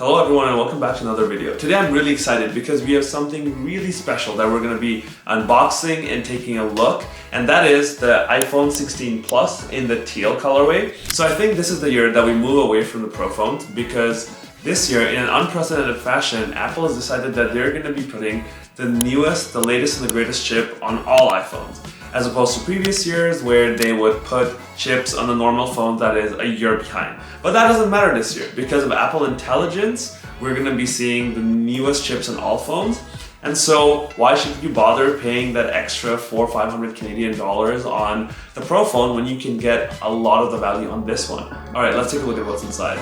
Hello everyone and welcome back to another video. Today I'm really excited because we have something really special that we're going to be unboxing and taking a look, and that is the iPhone 16 Plus in the teal colorway. So I think this is the year that we move away from the Pro phones, because this year, in an unprecedented fashion, Apple has decided that they're going to be putting the newest, the latest and the greatest chip on all iPhones, as opposed to previous years where they would put chips on the normal phone that is a year behind. But that doesn't matter this year. Because of Apple Intelligence, we're going to be seeing the newest chips on all phones. And so why should you bother paying that extra 400 or 500 Canadian dollars on the Pro phone when you can get a lot of the value on this one? All right, let's take a look at what's inside.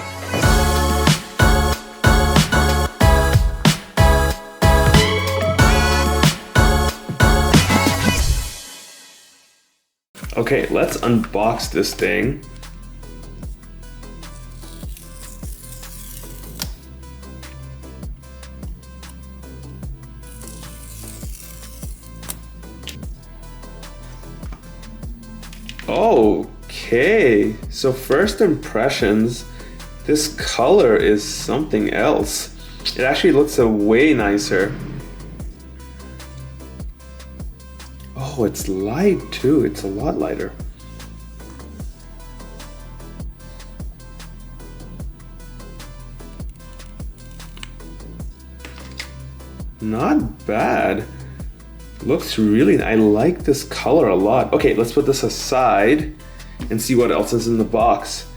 Okay, let's unbox this thing. Okay, so first impressions, this color is something else. It actually looks way nicer. Oh, it's light too. It's a lot lighter. Not bad. Looks really, I like this color a lot. Okay, let's put this aside and see what else is in the box.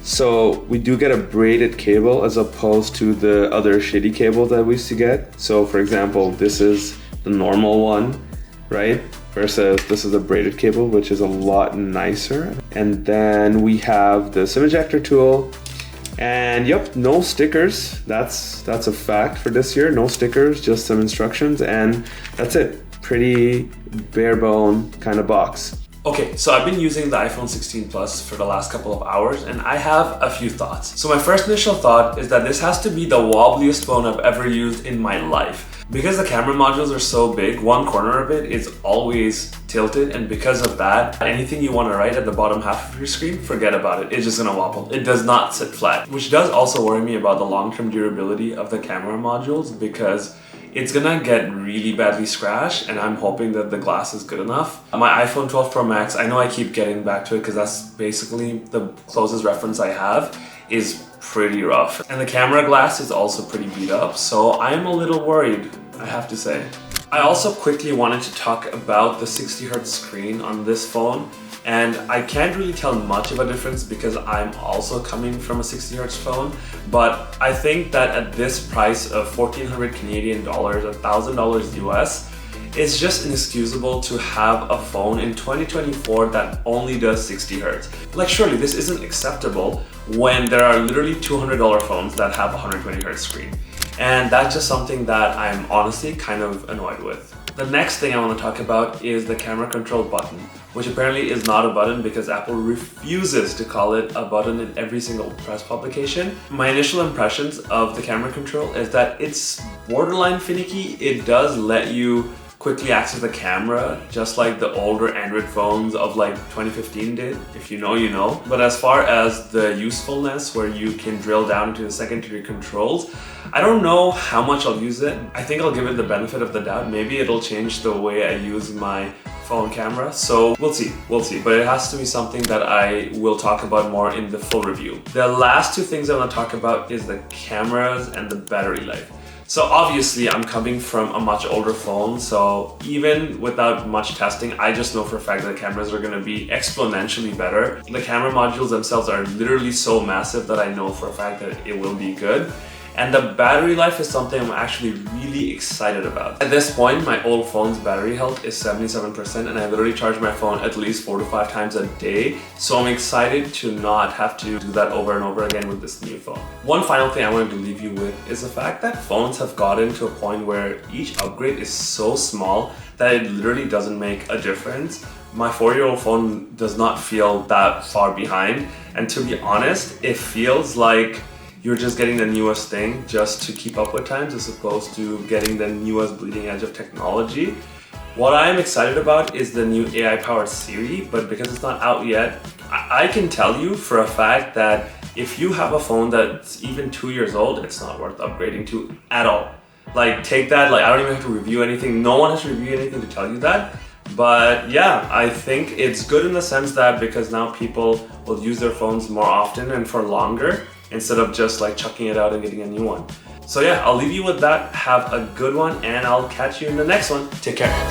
So we do get a braided cable as opposed to the other shitty cable that we used to get. So for example, this is the normal one, right? Versus this is a braided cable, which is a lot nicer. And then we have the SIM ejector tool. And yep, no stickers. That's a fact for this year. No stickers, just some instructions, and that's it. Pretty bare bone kind of box. Okay, so I've been using the iPhone 16 Plus for the last couple of hours, and I have a few thoughts. So my first initial thought is that this has to be the wobbliest phone I've ever used in my life. Because the camera modules are so big, one corner of it is always tilted, and because of that, anything you want to write at the bottom half of your screen, forget about it. It's just gonna wobble. It does not sit flat, which does also worry me about the long-term durability of the camera modules, because it's gonna get really badly scratched, and I'm hoping that the glass is good enough. My iPhone 12 Pro Max, I know I keep getting back to it because that's basically the closest reference I have, is pretty rough. And the camera glass is also pretty beat up, so I'm a little worried, I have to say. I also quickly wanted to talk about the 60Hz screen on this phone, and I can't really tell much of a difference because I'm also coming from a 60Hz phone, but I think that at this price of 1,400 Canadian dollars, $1,000 US, it's just inexcusable to have a phone in 2024 that only does 60 Hz. Like, surely this isn't acceptable when there are literally $200 phones that have a 120 Hz screen. And that's just something that I'm honestly kind of annoyed with. The next thing I want to talk about is the camera control button, which apparently is not a button because Apple refuses to call it a button in every single press publication. My initial impressions of the camera control is that it's borderline finicky. It does let you quickly access the camera, just like the older Android phones of like 2015 did. If you know, you know. But as far as the usefulness where you can drill down into the secondary controls, I don't know how much I'll use it. I think I'll give it the benefit of the doubt. Maybe it'll change the way I use my phone camera. So we'll see. But it has to be something that I will talk about more in the full review. The last two things I want to talk about is the cameras and the battery life. So obviously I'm coming from a much older phone, so even without much testing, I just know for a fact that the cameras are going to be exponentially better. The camera modules themselves are literally so massive that I know for a fact that it will be good. And the battery life is something I'm actually really excited about. At this point, my old phone's battery health is 77%, and I literally charge my phone at least 4 to 5 times a day. So I'm excited to not have to do that over and over again with this new phone. One final thing I wanted to leave you with is the fact that phones have gotten to a point where each upgrade is so small that it literally doesn't make a difference. My 4-year-old phone does not feel that far behind, and to be honest, it feels like you're just getting the newest thing just to keep up with times as opposed to getting the newest bleeding edge of technology. What I'm excited about is the new AI-powered Siri, but because it's not out yet, I can tell you for a fact that if you have a phone that's even 2 years old, it's not worth upgrading to at all. Like, take that, like, I don't even have to review anything. No one has to review anything to tell you that. But yeah, I think it's good in the sense that because now people will use their phones more often and for longer instead of just like chucking it out and getting a new one. So yeah, I'll leave you with that. Have a good one and I'll catch you in the next one. Take care.